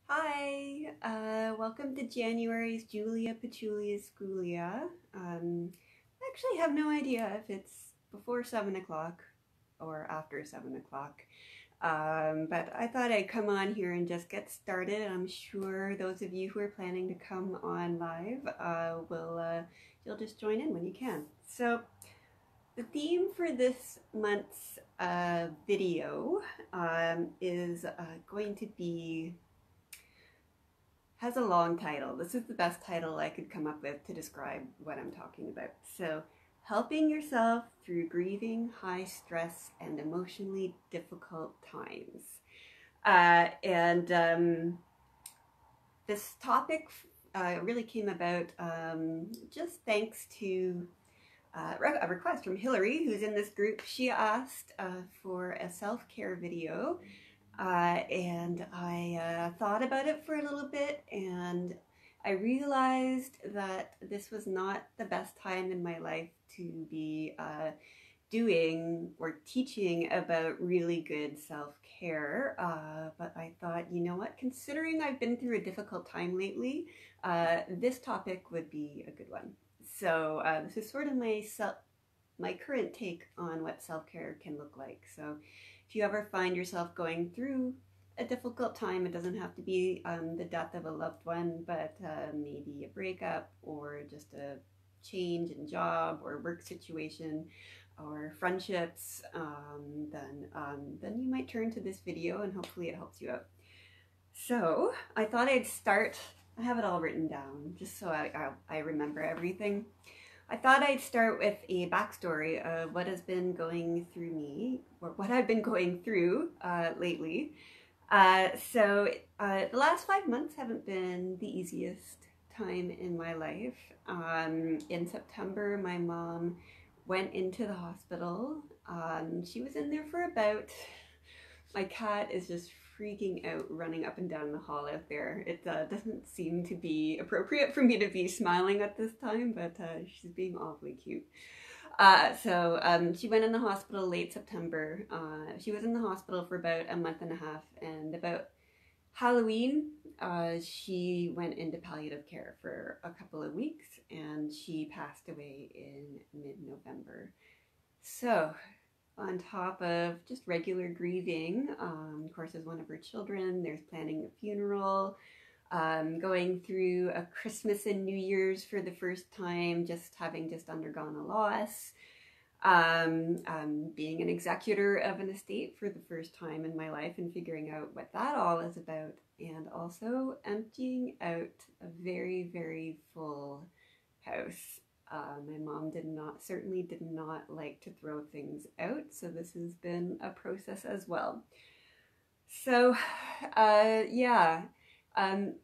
Hi, welcome to January's Julia Pachulia Schoolia. I actually have no idea if it's before 7 o'clock or after 7 o'clock, but I thought I'd come on here and just get started. I'm sure those of you who are planning to come on live you'll just join in when you can. So the theme for this month's video is going to be has a long title. This is the best title I could come up with to describe what I'm talking about. So, helping yourself through grieving, high stress, and emotionally difficult times. And this topic really came about just thanks to a request from Hillary, who's in this group. She asked for a self-care video. And I thought about it for a little bit, and I realized that this was not the best time in my life to be doing or teaching about really good self-care. But I thought, you know what, considering I've been through a difficult time lately, this topic would be a good one. So this is sort of my current take on what self-care can look like. So if you ever find yourself going through a difficult time, it doesn't have to be the death of a loved one, but maybe a breakup or just a change in job or work situation or friendships, then you might turn to this video and hopefully it helps you out. So I thought I'd start. I have it all written down just so I remember everything. I thought I'd start with a backstory of what has been going through me, or what I've been going through lately. So the last 5 months haven't been the easiest time in my life. In September, my mom went into the hospital. She was in there for about, my cat is just freaking out, running up and down the hall out there. It doesn't seem to be appropriate for me to be smiling at this time, but she's being awfully cute. So she went in the hospital late September. She was in the hospital for about a month and a half, and about Halloween, she went into palliative care for a couple of weeks, and she passed away in mid-November. So on top of just regular grieving, of course, as one of her children, there's planning a funeral, going through a Christmas and New Year's for the first time, having just undergone a loss, being an executor of an estate for the first time in my life and figuring out what that all is about, and also emptying out a very, very full house. My mom certainly did not like to throw things out, so this has been a process as well. So, yeah, I'm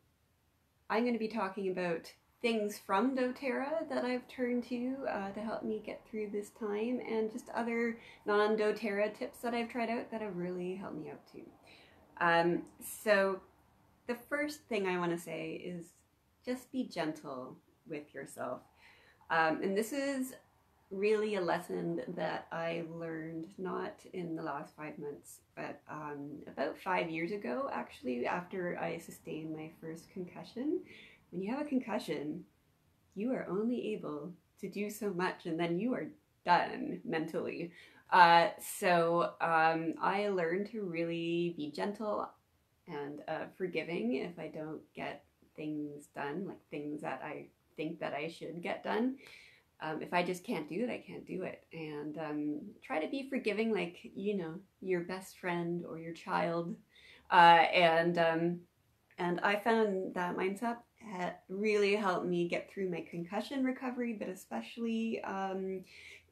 going to be talking about things from doTERRA that I've turned to help me get through this time, and just other non-doTERRA tips that I've tried out that have really helped me out too. So the first thing I want to say is just be gentle with yourself. And this is really a lesson that I learned not in the last 5 months, but about 5 years ago, actually, after I sustained my first concussion. When you have a concussion, you are only able to do so much, and then you are done mentally. So I learned to really be gentle and forgiving if I don't get things done, like things that I think that I should get done. If I just can't do it, I can't do it. And try to be forgiving, like, you know, your best friend or your child. And I found that mindset had really helped me get through my concussion recovery, but especially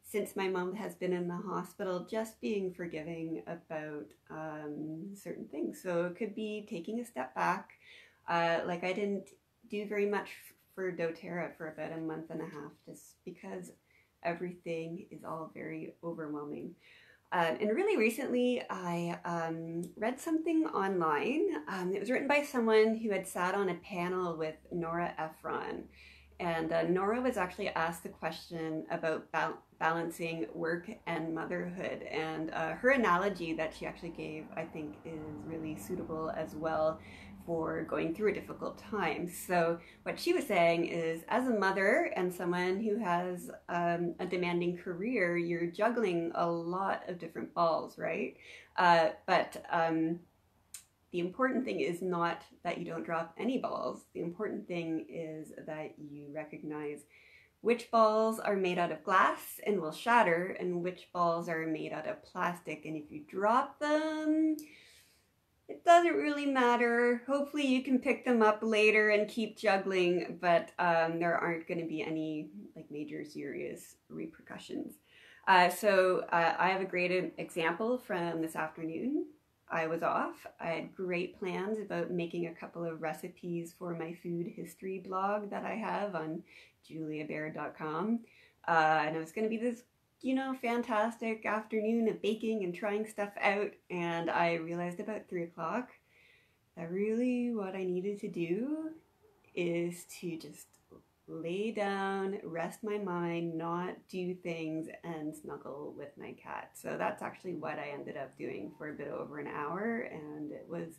since my mom has been in the hospital, just being forgiving about certain things. So it could be taking a step back. Like I didn't do very much for doTERRA for about a month and a half, just because everything is all very overwhelming. And really recently, I read something online. It was written by someone who had sat on a panel with Nora Ephron. And Nora was actually asked the question about balancing work and motherhood. And her analogy that she actually gave, I think, is really suitable as well for going through a difficult time. So what she was saying is, as a mother and someone who has a demanding career, you're juggling a lot of different balls, right? But the important thing is not that you don't drop any balls. The important thing is that you recognize which balls are made out of glass and will shatter, and which balls are made out of plastic. And if you drop them, it doesn't really matter. Hopefully you can pick them up later and keep juggling, but there aren't going to be any like major serious repercussions. So I have a great example from this afternoon. I was off. I had great plans about making a couple of recipes for my food history blog that I have on juliabaird.com. And it was going to be this, you know, fantastic afternoon of baking and trying stuff out. And I realized about 3 o'clock that really what I needed to do is to just lay down, rest my mind, not do things, and snuggle with my cat. So that's actually what I ended up doing for a bit over an hour, and it was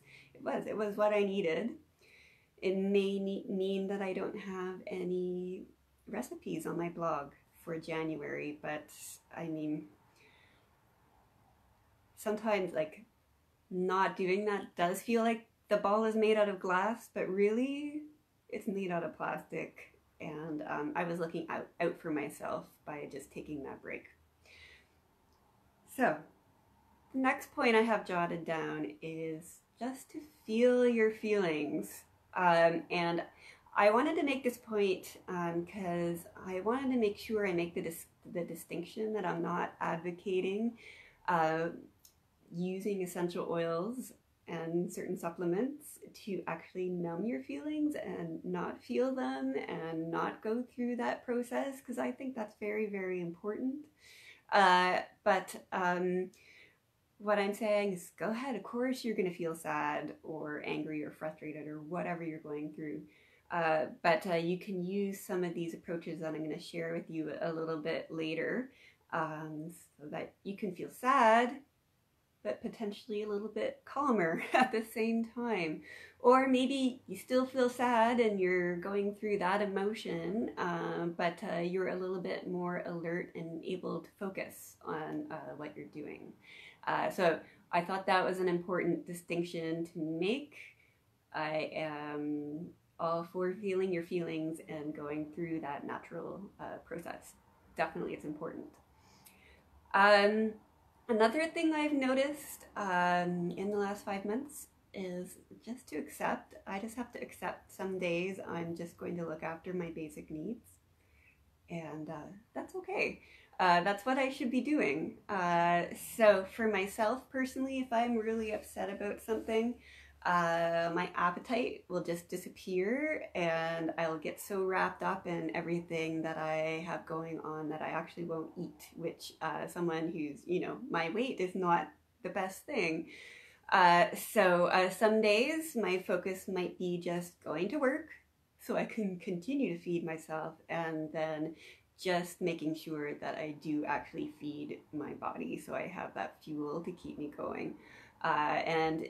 what I needed. It may mean that I don't have any recipes on my blog for January, but I mean, sometimes like not doing that does feel like the ball is made out of glass, but really it's made out of plastic. And I was looking out for myself by just taking that break. So the next point I have jotted down is just to feel your feelings. And I wanted to make this point because I wanted to make sure I make the distinction that I'm not advocating using essential oils and certain supplements to actually numb your feelings and not feel them and not go through that process, because I think that's very, very important. But what I'm saying is go ahead. Of course, you're going to feel sad or angry or frustrated or whatever you're going through. But you can use some of these approaches that I'm going to share with you a little bit later so that you can feel sad, but potentially a little bit calmer at the same time. Or maybe you still feel sad and you're going through that emotion, but you're a little bit more alert and able to focus on what you're doing. So I thought that was an important distinction to make. I am all for feeling your feelings and going through that natural process. Definitely it's important. Another thing I've noticed in the last 5 months is just to accept. I just have to accept some days I'm just going to look after my basic needs. And that's okay. That's what I should be doing. So for myself personally, if I'm really upset about something, my appetite will just disappear and I'll get so wrapped up in everything that I have going on that I actually won't eat, which someone who's, you know, my weight is not the best thing. So some days my focus might be just going to work so I can continue to feed myself, and then just making sure that I do actually feed my body so I have that fuel to keep me going. And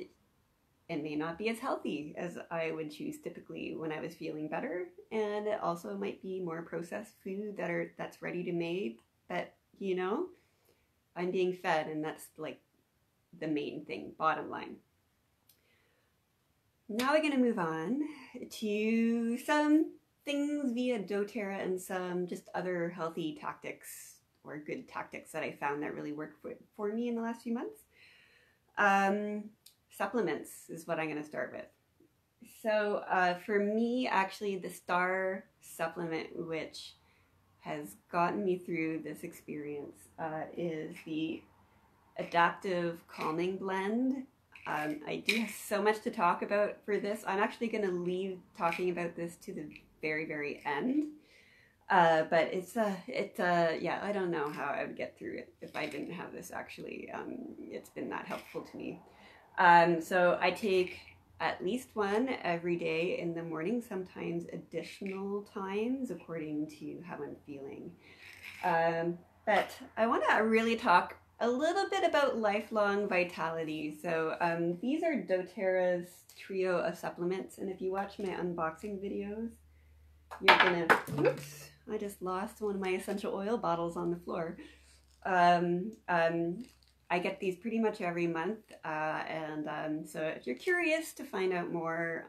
it may not be as healthy as I would choose typically when I was feeling better, and it also might be more processed food that's ready to made, but you know, I'm being fed, and that's like the main thing, bottom line. Now we're going to move on to some things via doTERRA and some just other healthy tactics or good tactics that I found that really worked for me in the last few months. Supplements is what I'm going to start with. So for me, actually, the star supplement which has gotten me through this experience is the ADAPTIV Calming Blend. I do have so much to talk about for this. I'm actually going to leave talking about this to the very, very end. But yeah, I don't know how I would get through it if I didn't have this actually. It's been that helpful to me. So I take at least one every day in the morning, sometimes additional times according to how I'm feeling. But I want to really talk a little bit about lifelong vitality. So these are doTERRA's trio of supplements, and if you watch my unboxing videos, you're gonna, oops, I just lost one of my essential oil bottles on the floor. I get these pretty much every month, so if you're curious to find out more,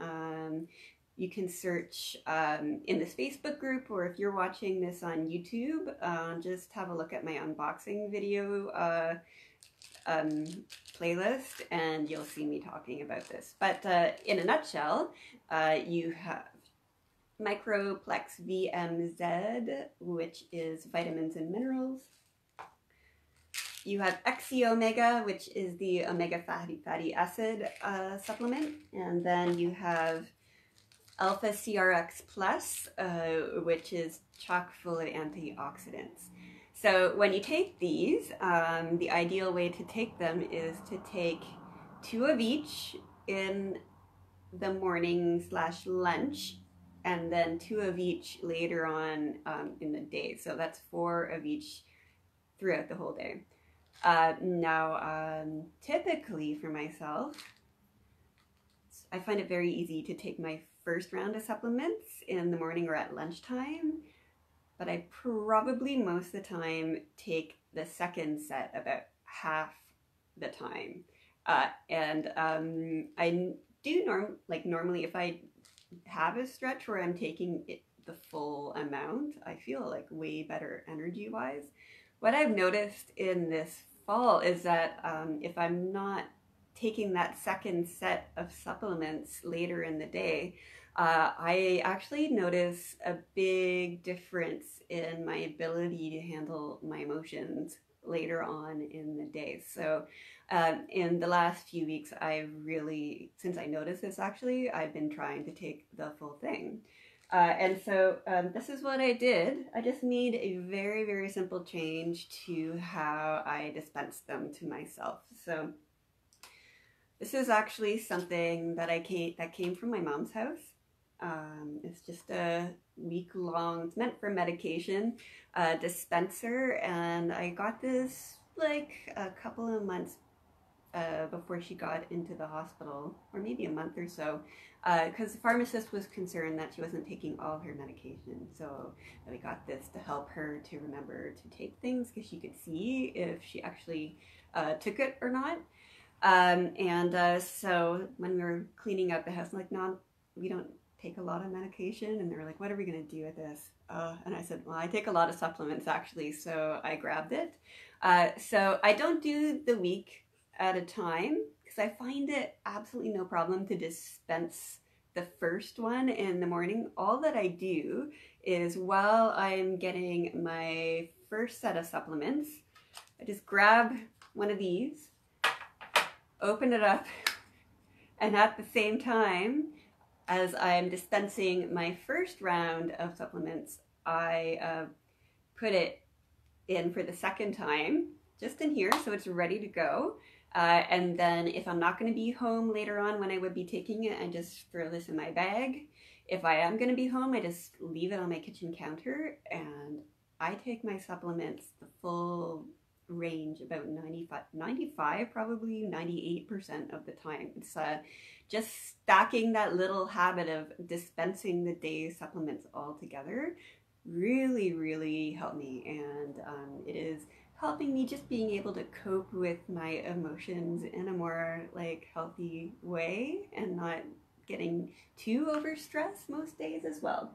you can search in this Facebook group, or if you're watching this on YouTube, just have a look at my unboxing video playlist, and you'll see me talking about this. But in a nutshell, you have Microplex VMZ, which is vitamins and minerals. You have XC Omega, which is the omega fatty acid supplement. And then you have Alpha CRX Plus, which is chock full of antioxidants. So when you take these, the ideal way to take them is to take 2 of each in the morning / lunch, and then 2 of each later on in the day. So that's 4 of each throughout the whole day. Typically for myself, I find it very easy to take my first round of supplements in the morning or at lunchtime, but I probably most of the time take the second set about half the time. I do normally if I have a stretch where I'm taking it the full amount, I feel like way better energy wise. What I've noticed in this fall is that if I'm not taking that second set of supplements later in the day, I actually notice a big difference in my ability to handle my emotions later on in the day. So in the last few weeks, since I noticed this actually, I've been trying to take the full thing. This is what I did. I just made a very, very simple change to how I dispense them to myself. So this is actually something that came from my mom's house. It's just a week-long, it's meant for medication, dispenser, and I got this like a couple of months before she got into the hospital, or maybe a month or so, because the pharmacist was concerned that she wasn't taking all her medication. So we got this to help her to remember to take things, because she could see if she actually took it or not. So when we were cleaning up the house, I'm like, no, we don't take a lot of medication. And they were like, what are we going to do with this? And I said, well, I take a lot of supplements actually. So I grabbed it. So I don't do the week at a time, because I find it absolutely no problem to dispense the first one in the morning. All that I do is, while I'm getting my first set of supplements, I just grab one of these, open it up, and at the same time as I'm dispensing my first round of supplements, I put it in for the second time, just in here, so it's ready to go. And then if I'm not going to be home later on when I would be taking it, I just throw this in my bag. If I am going to be home, I just leave it on my kitchen counter, and I take my supplements the full range about 95, probably 98% of the time. It's just stacking that little habit of dispensing the day's supplements all together really, really helped me, and it is helping me just being able to cope with my emotions in a more like healthy way, and not getting too overstressed most days as well.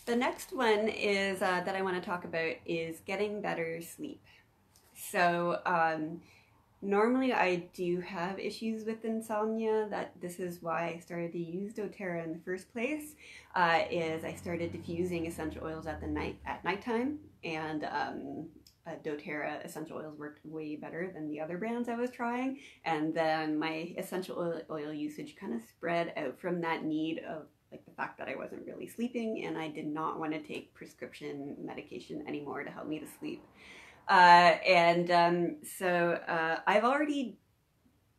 The next one is that I want to talk about is getting better sleep. So normally I do have issues with insomnia. This is why I started to use doTERRA in the first place. Is I started diffusing essential oils at nighttime, and doTERRA essential oils worked way better than the other brands I was trying. And then my essential oil usage kind of spread out from that need of like the fact that I wasn't really sleeping, and I did not want to take prescription medication anymore to help me to sleep. I've already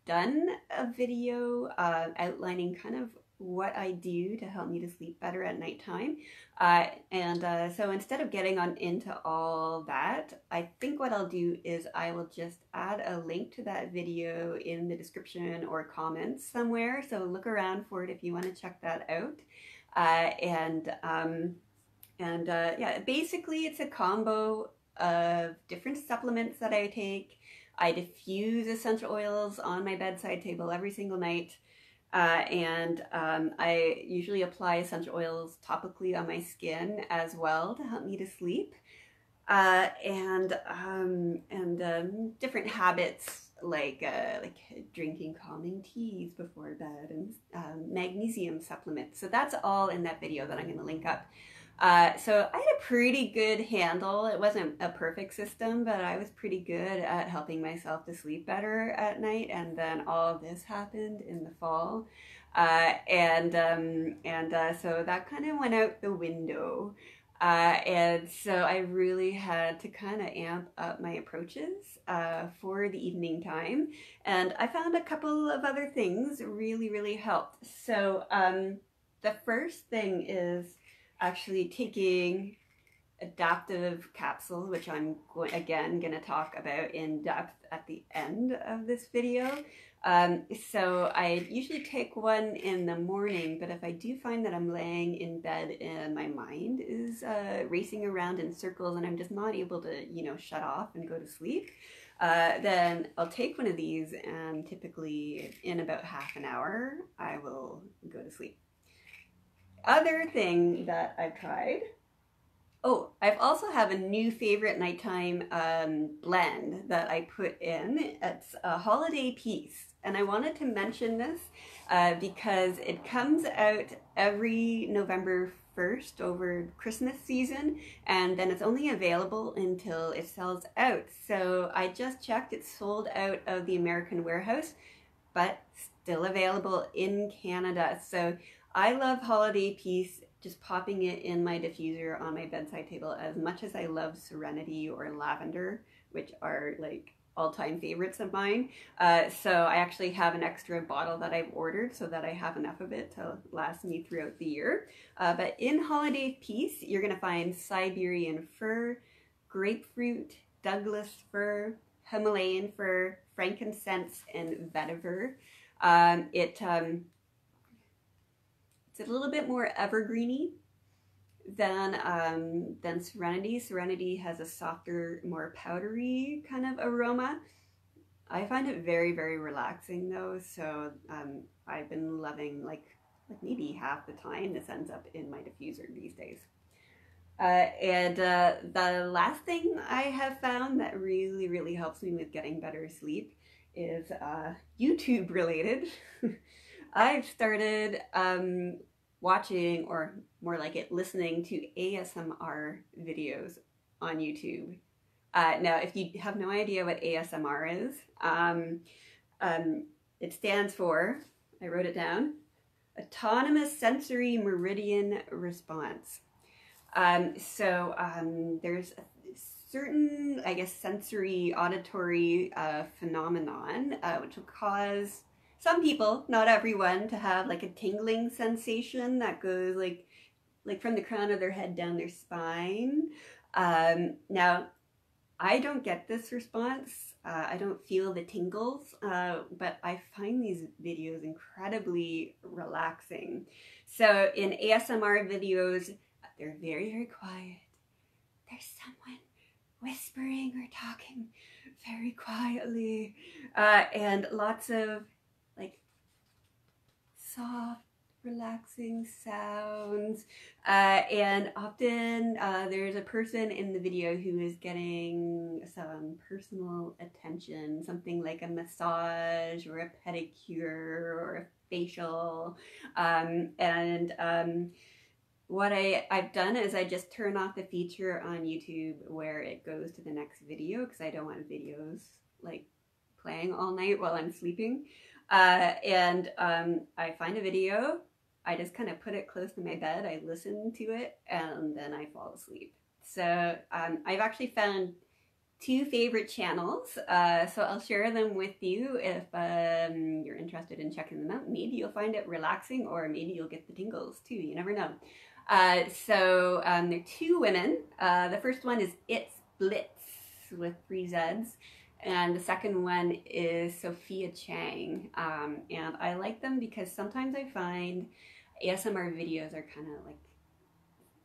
done a video outlining kind of what I do to help me to sleep better at nighttime. So instead of getting on into all that, I think what I'll do is I will just add a link to that video in the description or comments somewhere. So look around for it if you want to check that out. Yeah, basically it's a combo of different supplements that I take. I diffuse essential oils on my bedside table every single night. I usually apply essential oils topically on my skin as well to help me to sleep. Different habits like drinking calming teas before bed and magnesium supplements. So that's all in that video that I'm going to link up. So I had a pretty good handle. It wasn't a perfect system, but I was pretty good at helping myself to sleep better at night. And then all of this happened in the fall. So that kind of went out the window. So I really had to kind of amp up my approaches for the evening time. And I found a couple of other things really, really helped. So the first thing is actually taking adaptive capsules, which I'm going to talk about in depth at the end of this video. So I usually take one in the morning, but if I do find that I'm laying in bed and my mind is racing around in circles and I'm just not able to, shut off and go to sleep, then I'll take one of these, and typically in about half an hour, I will go to sleep. Other thing that I've tried, I've also have a new favorite nighttime blend that I put in. It's a Holiday Peace, and I wanted to mention this because it comes out every November 1st over Christmas season, and then it's only available until it sells out. So I just checked, it's sold out of the American warehouse, but still available in Canada. So I love Holiday Peace, just popping it in my diffuser on my bedside table, as much as I love Serenity or Lavender, which are like all-time favorites of mine. So I actually have an extra bottle that I've ordered so that I have enough of it to last me throughout the year. But in Holiday Peace, you're gonna find Siberian fir, grapefruit, Douglas fir, Himalayan fir, frankincense, and vetiver. It's a little bit more evergreeny than Serenity. Serenity has a softer, more powdery kind of aroma. I find it very, very relaxing though. So I've been loving like maybe half the time this ends up in my diffuser these days. The last thing I have found that really, really helps me with getting better sleep is YouTube related. I've started watching, or more like it, listening to ASMR videos on YouTube. Now, if you have no idea what ASMR is, it stands for, I wrote it down, Autonomous Sensory Meridian Response. There's certain, I guess, sensory auditory phenomenon which will cause some people, not everyone, to have like a tingling sensation that goes like from the crown of their head down their spine. Now, I don't get this response. I don't feel the tingles, but I find these videos incredibly relaxing. So in ASMR videos, they're very, very quiet. There's someone whispering or talking very quietly, and lots of like soft, relaxing sounds, and often there's a person in the video who is getting some personal attention, something like a massage or a pedicure or a facial, what I've done is I just turn off the feature on YouTube where it goes to the next video, because I don't want videos like playing all night while I'm sleeping. I find a video, I just kind of put it close to my bed, I listen to it, and then I fall asleep. So I've actually found two favorite channels, so I'll share them with you if you're interested in checking them out. Maybe you'll find it relaxing, or maybe you'll get the tingles too, you never know. They're two women. The first one is It's Blitz with 3 Zs, and the second one is Sophia Chang. And I like them because sometimes I find ASMR videos are kind of like,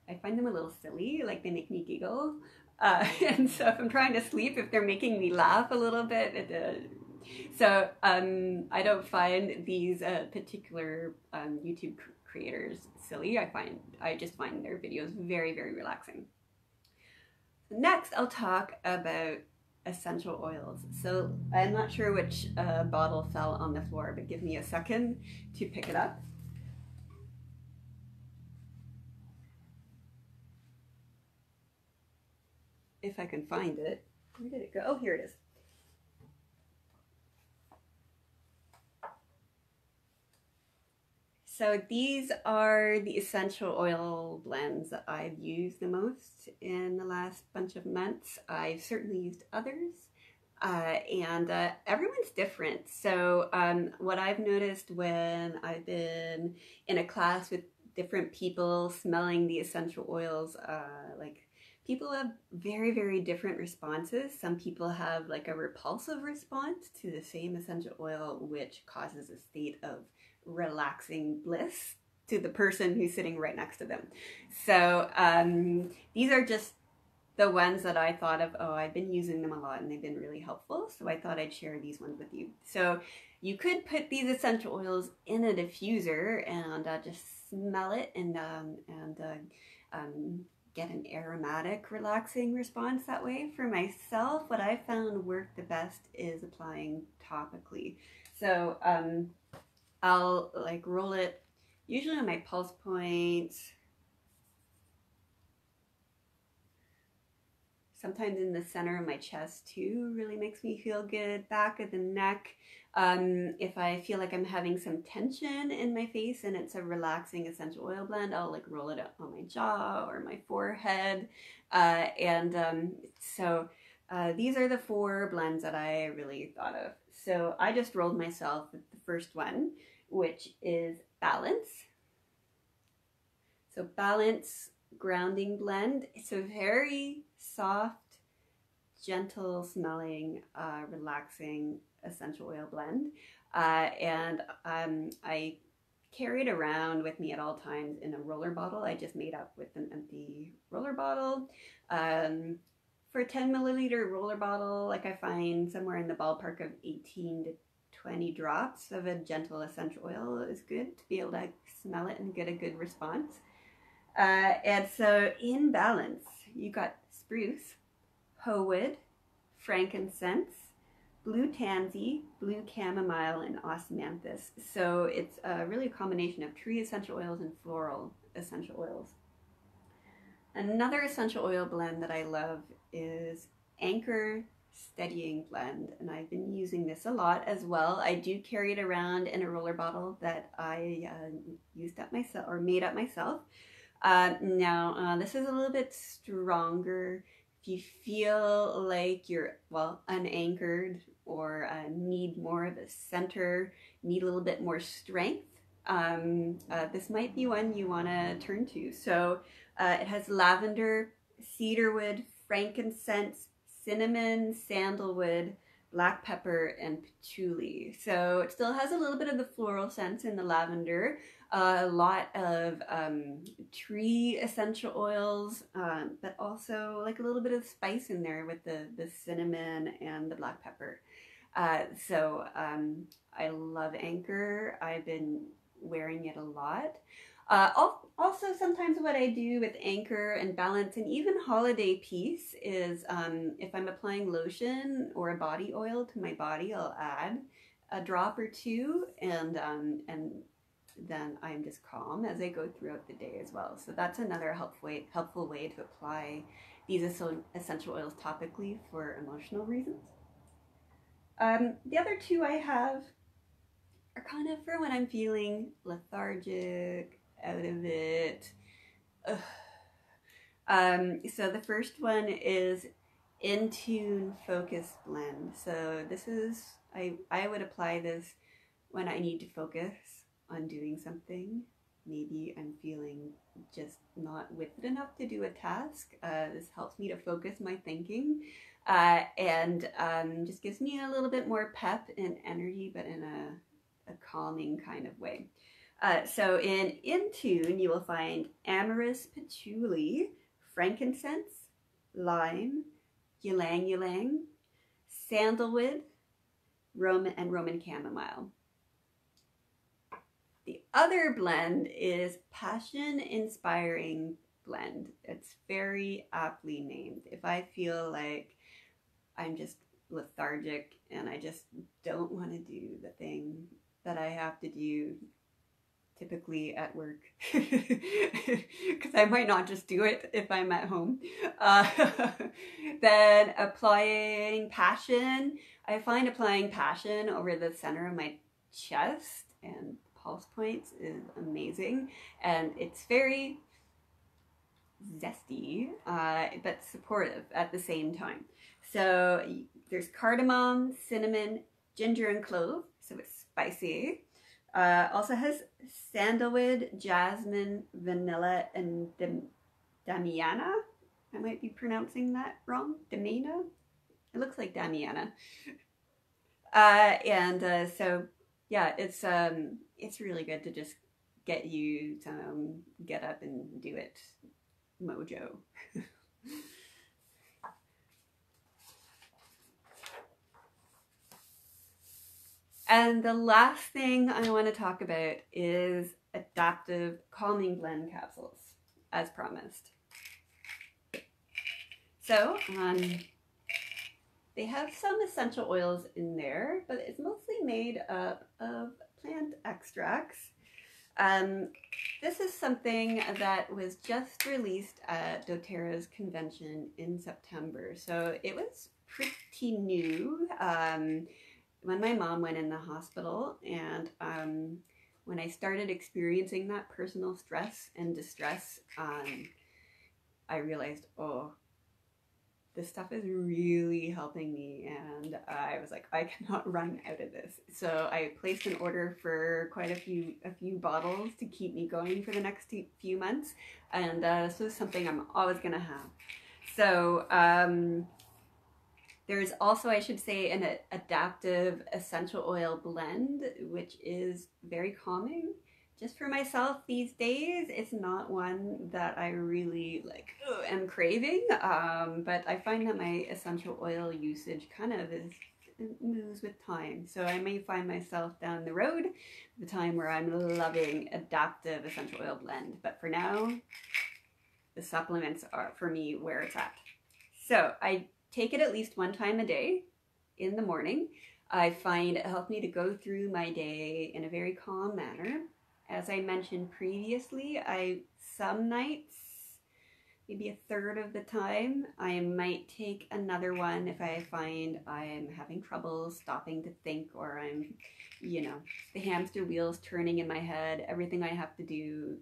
I find them a little silly, like they make me giggle. And so if I'm trying to sleep, if they're making me laugh a little bit, I don't find these particular YouTube creators silly. I just find their videos very, very relaxing. Next, I'll talk about essential oils. So I'm not sure which bottle fell on the floor, but give me a second to pick it up. If I can find it. Where did it go? Oh, here it is. So these are the essential oil blends that I've used the most in the last bunch of months. I've certainly used others, and everyone's different. So what I've noticed when I've been in a class with different people smelling the essential oils, like people have very, very different responses. Some people have like a repulsive response to the same essential oil, which causes a state of relaxing bliss to the person who's sitting right next to them. So these are just the ones that I thought of, oh, I've been using them a lot and they've been really helpful, so I thought I'd share these ones with you. So you could put these essential oils in a diffuser and just smell it and get an aromatic, relaxing response that way. For myself, what I found worked the best is applying topically. So I'll like roll it usually on my pulse points, sometimes in the center of my chest too, really makes me feel good. Back of the neck. If I feel like I'm having some tension in my face and it's a relaxing essential oil blend, I'll like roll it up on my jaw or my forehead. These are the 4 blends that I really thought of. So I just rolled myself with the first one, which is Balance. So Balance grounding blend. It's a very soft, gentle smelling, relaxing essential oil blend. I carry it around with me at all times in a roller bottle. I just made up with an empty roller bottle. For a 10 milliliter roller bottle, like I find somewhere in the ballpark of 18 to 20 drops of a gentle essential oil is good to be able to smell it and get a good response. And so in Balance, you got spruce, hoe wood, frankincense, blue tansy, blue chamomile, and osmanthus. So it's really a combination of tree essential oils and floral essential oils. Another essential oil blend that I love is Anchor Steadying Blend, and I've been using this a lot as well. I do carry it around in a roller bottle that I used up myself or made up myself. This is a little bit stronger. If you feel like you're, well, unanchored or need more of a center, need a little bit more strength, this might be one you want to turn to. So it has lavender, cedarwood, frankincense, cinnamon, sandalwood, black pepper, and patchouli. So it still has a little bit of the floral scent in the lavender, a lot of tree essential oils, but also like a little bit of spice in there with the cinnamon and the black pepper. I love Anchor. I've been wearing it a lot. Also, sometimes what I do with Anchor and Balance and even Holiday Peace is if I'm applying lotion or a body oil to my body, I'll add a drop or two, and then I'm just calm as I go throughout the day as well. So that's another helpful way to apply these essential oils topically for emotional reasons. The other 2 I have are kind of for when I'm feeling lethargic, out of it. So the first one is InTune Focus Blend. So this is, I would apply this when I need to focus on doing something. Maybe I'm feeling just not with it enough to do a task. This helps me to focus my thinking and just gives me a little bit more pep and energy, but in a calming kind of way. So in InTune, you will find amorous patchouli, frankincense, lime, ylang ylang, sandalwood, Roman chamomile. The other blend is passion inspiring blend. It's very aptly named. If I feel like I'm just lethargic and I just don't want to do the thing that I have to do typically at work, because I might not just do it if I'm at home, then applying passion, I find applying passion over the center of my chest and pulse points is amazing, and it's very zesty but supportive at the same time. So there's cardamom, cinnamon, ginger, and clove, so it's spicy. Also has sandalwood, jasmine, vanilla, and damiana. I might be pronouncing that wrong. Damiana? It looks like damiana. So yeah, it's really good to just get you to get up and do it mojo. And the last thing I want to talk about is adaptive calming blend capsules, as promised. So they have some essential oils in there, but it's mostly made up of plant extracts. This is something that was just released at doTERRA's convention in September, so it was pretty new when my mom went in the hospital, and when I started experiencing that personal stress and distress, I realized, oh, this stuff is really helping me, and I was like, I cannot run out of this. So I placed an order for quite a few bottles to keep me going for the next few months, and this is something I'm always gonna have. So there's also, I should say, an adaptive essential oil blend, which is very calming. Just for myself these days, it's not one that I really am craving, but I find that my essential oil usage kind of moves with time. So I may find myself down the road, the time where I'm loving adaptive essential oil blend. But for now, the supplements are, for me, where it's at. So I take it at least one time a day in the morning. I find it helps me to go through my day in a very calm manner. As I mentioned previously, some nights, maybe a third of the time, I might take another one if I find I'm having trouble stopping to think, or I'm, the hamster wheel's turning in my head, everything I have to do,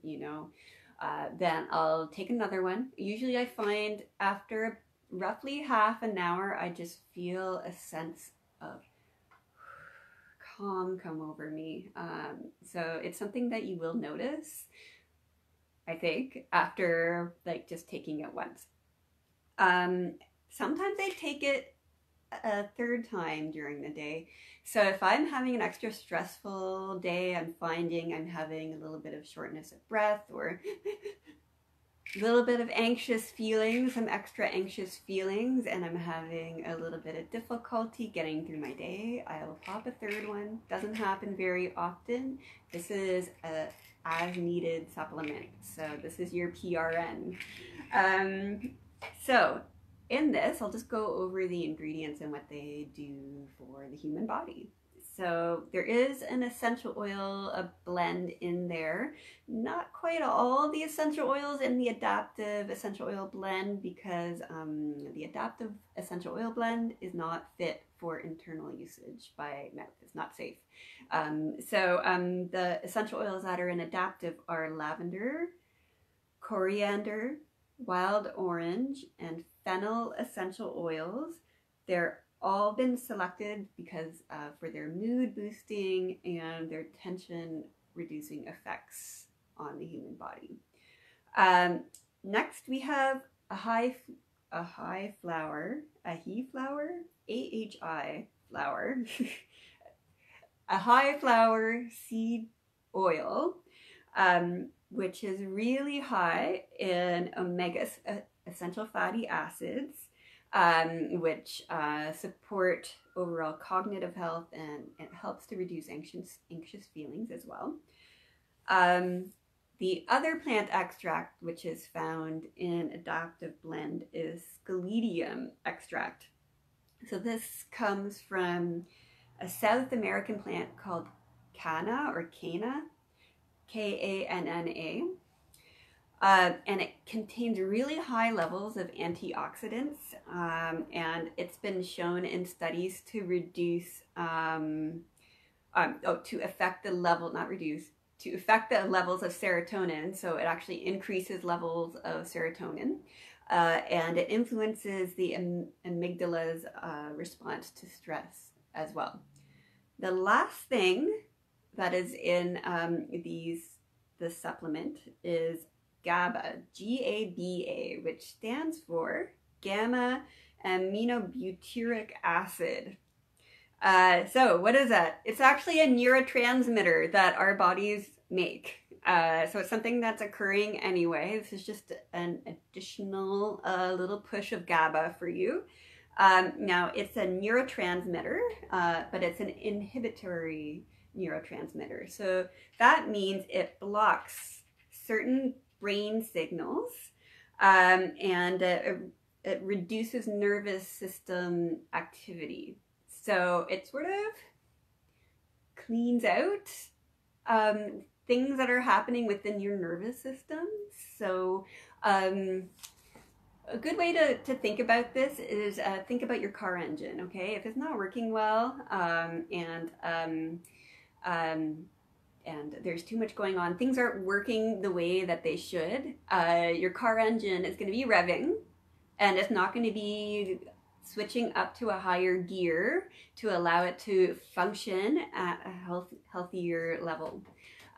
then I'll take another one. Usually I find after roughly half an hour, I just feel a sense of calm come over me. So it's something that you will notice, I think, after just taking it once. Sometimes I take it a third time during the day. So if I'm having an extra stressful day, I'm finding I'm having a little bit of shortness of breath or a little bit of anxious feelings, some extra anxious feelings, and I'm having a little bit of difficulty getting through my day, I will pop a third one. Doesn't happen very often. This is a as needed supplement. So this is your PRN. So in this, I'll just go over the ingredients and what they do for the human body. So there is an essential oil blend in there. Not quite all the essential oils in the adaptive essential oil blend, because the adaptive essential oil blend is not fit for internal usage by mouth. It's not safe. The essential oils that are in adaptive are lavender, coriander, wild orange, and fennel essential oils. They're all been selected because for their mood boosting and their tension reducing effects on the human body. Next we have a high flower, AHI flower, AHI flower, a high flower seed oil, which is really high in omega essential fatty acids, which support overall cognitive health, and it helps to reduce anxious feelings as well. The other plant extract, which is found in Adaptive Blend, is Sclerotium extract. So this comes from a South American plant called canna or cana, K-A-N-N-A. And it contains really high levels of antioxidants, and it's been shown in studies to reduce, to affect the level, not reduce, to affect the levels of serotonin. So it actually increases levels of serotonin, and it influences the amygdala's response to stress as well. The last thing that is in this supplement is GABA, G-A-B-A, which stands for gamma aminobutyric acid. So what is that? It's actually a neurotransmitter that our bodies make. So it's something that's occurring anyway. This is just an additional little push of GABA for you. Now it's a neurotransmitter, but it's an inhibitory neurotransmitter. So that means it blocks certain brain signals, and it reduces nervous system activity. So it sort of cleans out things that are happening within your nervous system. So a good way to think about this is think about your car engine, okay? If it's not working well, and there's too much going on, things aren't working the way that they should, your car engine is going to be revving, and it's not going to be switching up to a higher gear to allow it to function at a healthier level.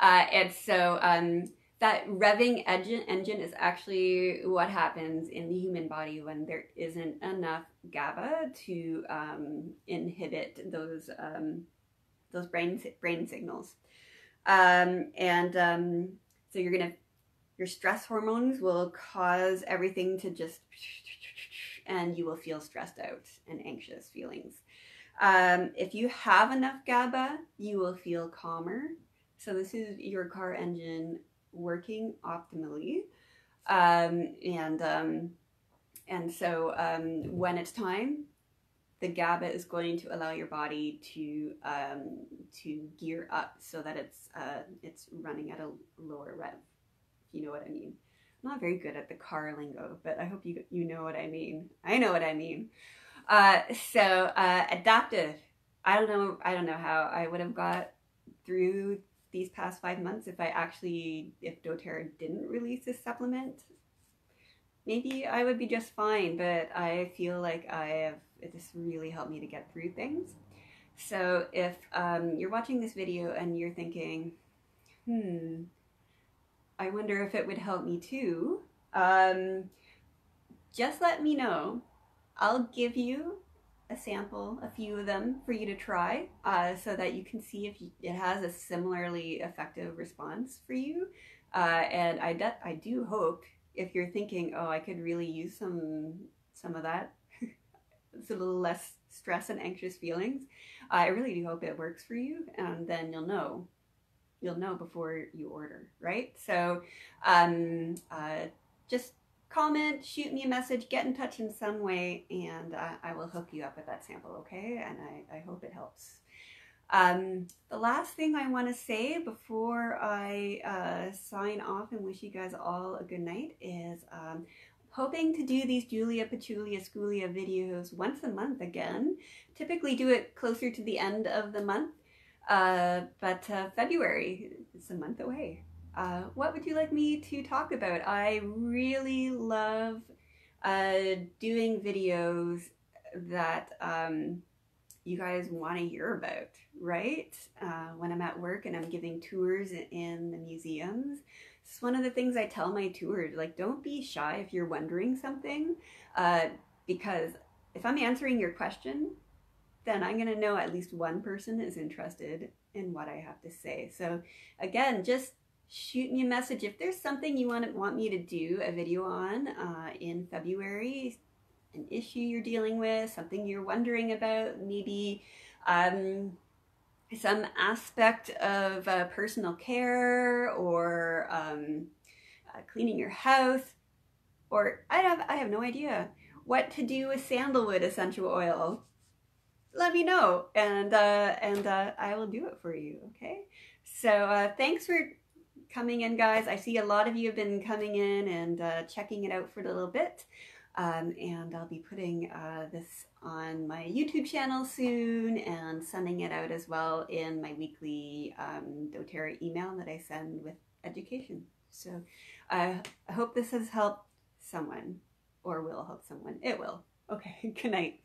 And so that revving engine is actually what happens in the human body when there isn't enough GABA to inhibit those brain signals. So your stress hormones will cause everything to just, and you will feel stressed out and anxious feelings. If you have enough GABA, you will feel calmer. So this is your car engine working optimally. And so when it's time, the GABA is going to allow your body to gear up so that it's running at a lower rev, if you know what I mean. I'm not very good at the car lingo, but I hope you know what I mean. I know what I mean. So adaptive. I don't know how I would have got through these past 5 months if doTERRA didn't release this supplement. Maybe I would be just fine, but I feel like it just really helped me to get through things. So if you're watching this video and you're thinking, I wonder if it would help me too, just let me know. I'll give you a sample, a few of them for you to try, so that you can see if it has a similarly effective response for you. And I do hope, if you're thinking, oh, I could really use some of that, it's a little less stress and anxious feelings, I really do hope it works for you, and then you'll know before you order, right? So just comment, shoot me a message, get in touch in some way, and I will hook you up with that sample, okay? And I hope it helps. The last thing I want to say before I sign off and wish you guys all a good night is hoping to do these Julia Pachulia Schoolia videos once a month again. Typically do it closer to the end of the month, but February is a month away. What would you like me to talk about? I really love doing videos that you guys want to hear about, right? When I'm at work and I'm giving tours in the museums, it's one of the things I tell my tours, like, don't be shy if you're wondering something, because if I'm answering your question, then I'm going to know at least one person is interested in what I have to say. So again, just shoot me a message if there's something you want me to do a video on in February, an issue you're dealing with, something you're wondering about, maybe some aspect of personal care, or cleaning your house, or I have no idea what to do with sandalwood essential oil. Let me know, and I will do it for you. Okay, so thanks for coming in, guys. I see a lot of you have been coming in and checking it out for a little bit, and I'll be putting this on my YouTube channel soon and sending it out as well in my weekly doTERRA email that I send with education. So I hope this has helped someone, or will help someone. It will. Okay, good night.